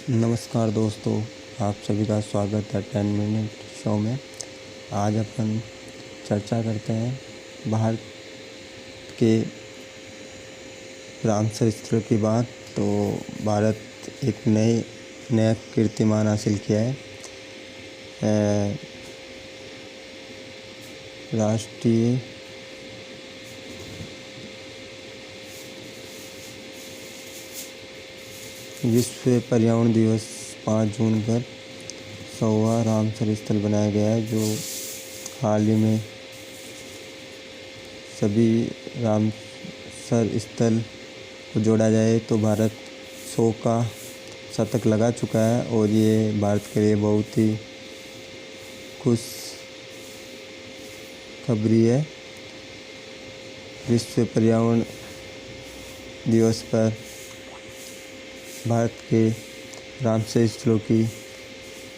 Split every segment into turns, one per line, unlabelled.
नमस्कार दोस्तों, आप सभी का स्वागत है 10 मिनट शो में। आज अपन चर्चा करते हैं भारत के रामसर स्थल की बात। तो भारत एक नया कीर्तिमान हासिल किया है। राष्ट्रीय विश्व पर्यावरण दिवस 5 जून पर 100वां रामसर स्थल बनाया गया है, जो हाल ही में सभी रामसर स्थल को जोड़ा जाए तो भारत 100 का शतक लगा चुका है। और ये भारत के लिए बहुत ही खुश खबरी है। विश्व पर्यावरण दिवस पर भारत के रामसर स्थलों की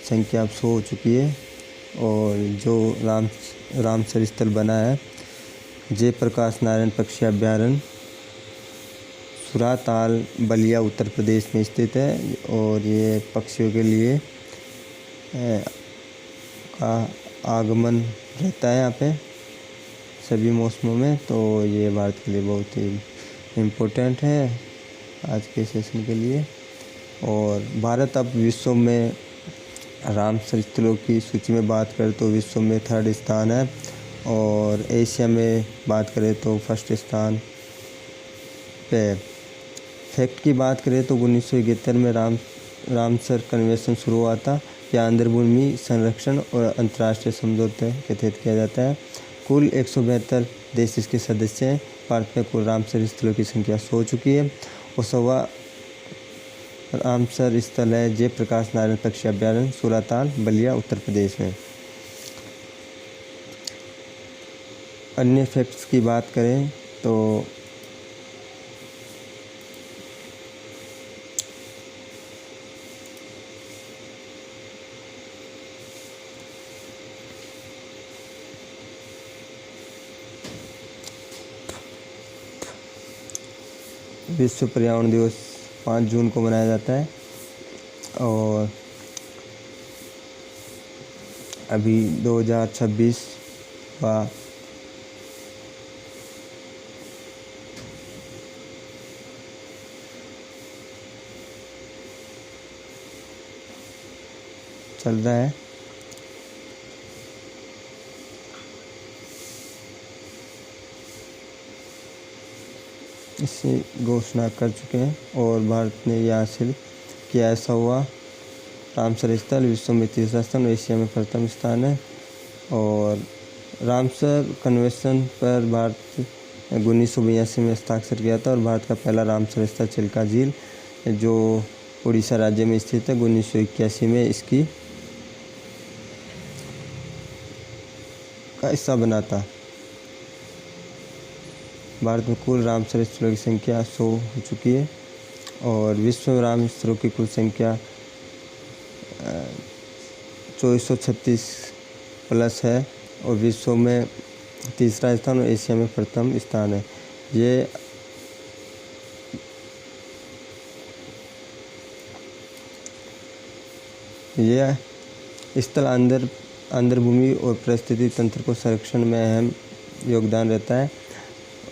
संख्या अब 100 हो चुकी है। और जो रामसर स्थल बना है, जयप्रकाश नारायण पक्षी अभ्यारण्य सुराताल बलिया उत्तर प्रदेश में स्थित है। और ये पक्षियों के लिए का आगमन रहता है यहाँ पे सभी मौसमों में। तो ये भारत के लिए बहुत ही इम्पोर्टेंट है आज के सेशन के लिए। और भारत अब विश्व में रामसर स्थलों की सूची में बात करें तो विश्व में 3rd स्थान है। और एशिया में बात करें तो 1st स्थान पे। फैक्ट की बात करें तो 1971 में रामसर कन्वेंशन शुरू हुआ था। यह अंतर्भूमि संरक्षण और अंतर्राष्ट्रीय समझौते के तहत किया जाता है। कुल 172 देश इसके सदस्य हैं। भारत में कुल रामसर स्थलों की संख्या 100 हो चुकी है। और 100वां रामसर स्थल है जयप्रकाश नारायण पक्षी अभ्यारण्य सुराताल बलिया उत्तर प्रदेश में। अन्य फैक्ट्स की बात करें तो विश्व पर्यावरण दिवस 5 जून को मनाया जाता है। और अभी 2026 का चल रहा है। इसे घोषणा कर चुके हैं। और भारत ने यह हासिल किया है 100वां रामसर स्थल विश्व में 3रा स्थान, एशिया में 1म स्थान है। और रामसर कन्वेंशन पर भारत 1982 में हस्ताक्षर किया था। और भारत का पहला रामसर स्थल चिल्का झील, जो उड़ीसा राज्य में स्थित है, 1981 में इसकी का हिस्सा बना था। भारत में कुल रामसर स्थलों की संख्या 100 हो चुकी है। और विश्व में राम स्थलों की कुल संख्या 2436 प्लस है। और विश्व में 3रा स्थान और एशिया में 1म स्थान है। यह स्थल अंतर्भूमि और परिस्थिति तंत्र को संरक्षण में अहम योगदान रहता है।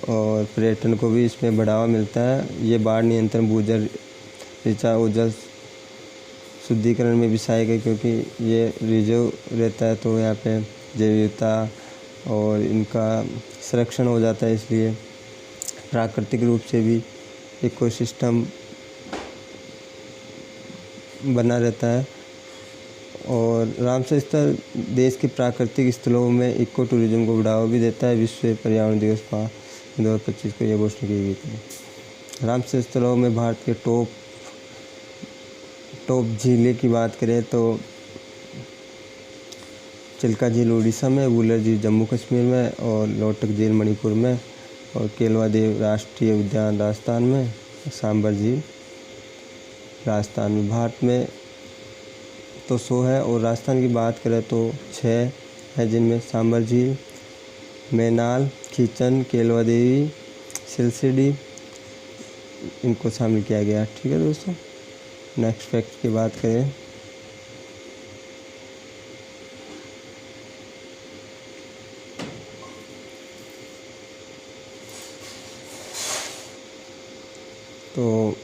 और पर्यटन को भी इसमें बढ़ावा मिलता है। ये बाढ़ नियंत्रण, भूजल रिचार्ज और जल शुद्धिकरण में भी सहायक है, क्योंकि ये रिजर्व रहता है तो यहाँ पे जैव विविधता और इनका संरक्षण हो जाता है। इसलिए प्राकृतिक रूप से भी इकोसिस्टम बना रहता है। और रामसर स्थल देश के प्राकृतिक स्थलों में इको टूरिज्म को बढ़ावा भी देता है। विश्व पर्यावरण दिवस 2025 को यह घोषणा की गई थी। रामसर स्थलों में भारत के टॉप झीलें की बात करें तो चिल्का झील उड़ीसा में, वुलर झील जम्मू कश्मीर में, और लोटक झील मणिपुर में, और केलवा देव राष्ट्रीय उद्यान राजस्थान में, सांबर झील राजस्थान में। भारत में तो 100 है। और राजस्थान की बात करें तो 6 है, जिनमें सांबर झील, मैनाल, खीचन, केलवा देवी, सिलसिडी इनको शामिल किया गया। ठीक है दोस्तों। नेक्स्ट फैक्ट की बात करें तो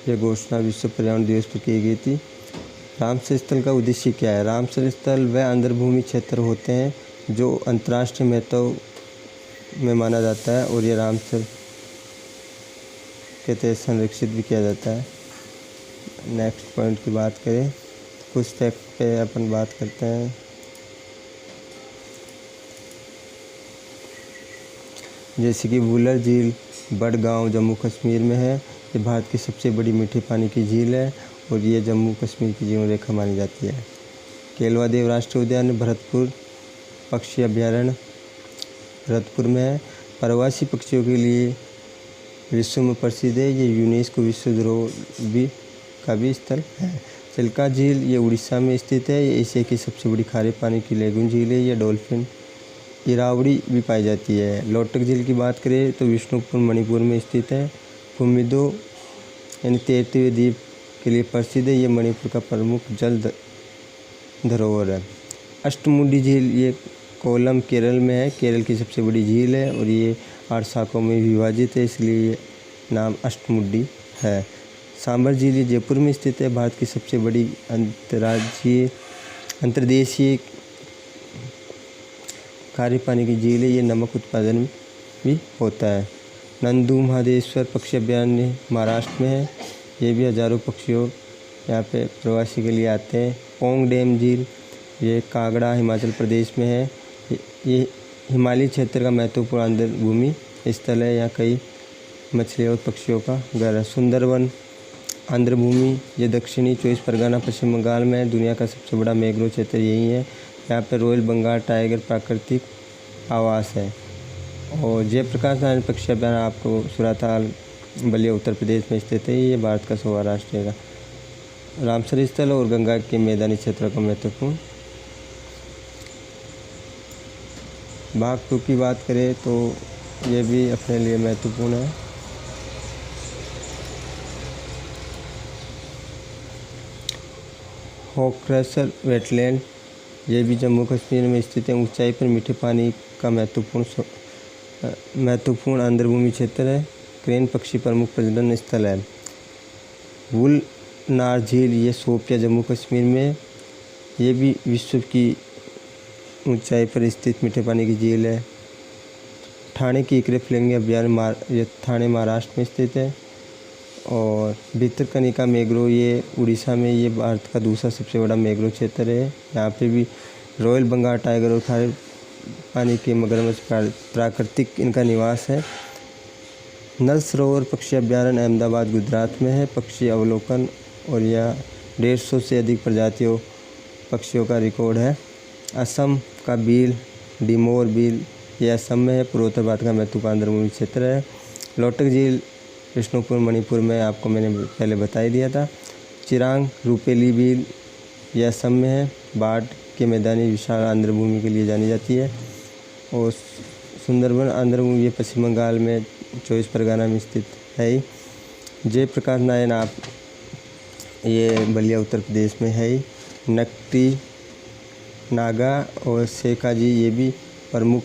यह घोषणा विश्व पर्यावरण दिवस पर की गई थी। रामसर स्थल का उद्देश्य क्या है? रामसर स्थल वह अंतर्भूमि क्षेत्र होते हैं जो अंतर्राष्ट्रीय महत्व में माना जाता है और ये रामसर के तहत संरक्षित भी किया जाता है। नेक्स्ट पॉइंट की बात करें, कुछ फैक्ट पे अपन बात करते हैं। जैसे कि वुलर झील बडगांव जम्मू कश्मीर में है। ये भारत की सबसे बड़ी मीठे पानी की झील है और ये जम्मू कश्मीर की जीवन रेखा मानी जाती है। केलवादेव राष्ट्रीय उद्यान भरतपुर पक्षी अभयारण्य भरतपुर में है। प्रवासी पक्षियों के लिए विश्व में प्रसिद्ध है। ये यूनेस्को विश्व धरोहर का भी स्थल है। चिल्का झील ये उड़ीसा में स्थित है। ये एशिया की सबसे बड़ी खारे पानी की लेगून झील है। ये डॉल्फिन इरावड़ी भी पाई जाती है। लोटक झील की बात करें तो विष्णुपुर मणिपुर में स्थित है। फुमिदो यानी तैरते हुए द्वीप के लिए प्रसिद्ध है। ये मणिपुर का प्रमुख जल धरोहर है। अष्टमुडी झील ये कोल्लम केरल में है। केरल की सबसे बड़ी झील है और ये 8 शाखाओं में विभाजित है, इसलिए ये नाम अष्टमुडी है। सांबर झील ये जयपुर में स्थित है। भारत की सबसे बड़ी अंतर्देशीय खारे पानी की झील है। ये नमक उत्पादन भी होता है। नंदू महादेश्वर पक्षी अभयारण्य महाराष्ट्र में है। ये भी हज़ारों पक्षियों यहाँ पे प्रवासी के लिए आते हैं। पोंग डैम झील ये कागड़ा हिमाचल प्रदेश में है। ये हिमालयी क्षेत्र का महत्वपूर्ण अंतर्भूमि स्थल है। यहाँ कई मछली और पक्षियों का घर है। सुंदरवन आंध्रभूमि ये दक्षिणी 24 परगना पश्चिम बंगाल में है। दुनिया का सबसे बड़ा मैंग्रोव क्षेत्र यही है। यहाँ पर रॉयल बंगाल टाइगर प्राकृतिक आवास है। और जयप्रकाश नारायण पक्षी अभयारण्य आपको सुराताल बलिया उत्तर प्रदेश में स्थित है। ये भारत का 16वां राष्ट्रीय है। रामसर स्थल और गंगा के मैदानी क्षेत्र का महत्वपूर्ण भाग 2 की बात करें तो ये भी अपने लिए महत्वपूर्ण है। होक्सर वेटलैंड ये भी जम्मू कश्मीर में स्थित है। ऊंचाई पर मीठे पानी का महत्वपूर्ण अंतर्भूमि क्षेत्र है। क्रेन पक्षी प्रमुख प्रजनन स्थल है। वुलनार झील ये शोपिया जम्मू कश्मीर में, ये भी विश्व की ऊंचाई पर स्थित मीठे पानी की झील है। ठाणे की इकरे-फ्लेंगे अभयारण्य ये ठाणे महाराष्ट्र में स्थित है। और भितरकनिका मैंग्रोव ये उड़ीसा में, ये भारत का दूसरा सबसे बड़ा मैंग्रोव क्षेत्र है। यहाँ पे भी रॉयल बंगाल टाइगर और खारे पानी के मगरमच्छ प्राकृतिक इनका निवास है। नल सरोवर पक्षी अभयारण्य अहमदाबाद गुजरात में है। पक्षी अवलोकन और यह 150 से अधिक प्रजातियों पक्षियों का रिकॉर्ड है। असम का बील डिमोर बील ये असम में है। पूर्वोत्तर भारत का महत्वपूर्ण अंतर्भूमि क्षेत्र है। लोटक झील विष्णुपुर मणिपुर में, आपको मैंने पहले बता ही दिया था। चिरांग रूपेली बील ये असम में है। बाढ़ के मैदानी विशाल आंध्रभूमि के लिए जानी जाती है। और सुंदरबन आंध्रभूमि ये पश्चिम बंगाल में 24 परगना में स्थित है। जयप्रकाश नारायण आप ये बलिया उत्तर प्रदेश में है। नकटी नागा और शेखाजी ये भी प्रमुख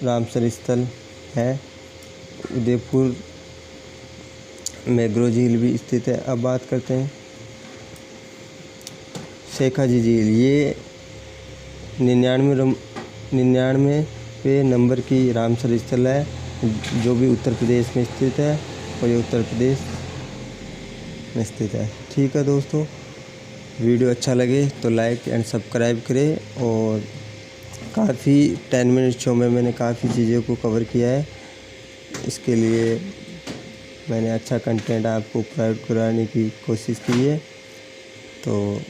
रामसर स्थल है। उदयपुर मैंग्रोव झील भी स्थित है। अब बात करते हैं शेखाजी झील ये 99वें नंबर की रामसर स्थल है, जो भी उत्तर प्रदेश में स्थित है और ये उत्तर प्रदेश में स्थित है। ठीक है दोस्तों, वीडियो अच्छा लगे तो लाइक एंड सब्सक्राइब करें। और काफ़ी 10 मिनट शो में मैंने काफ़ी चीज़ों को कवर किया है। इसके लिए मैंने अच्छा कंटेंट आपको प्रोवाइड कराने की कोशिश की है। तो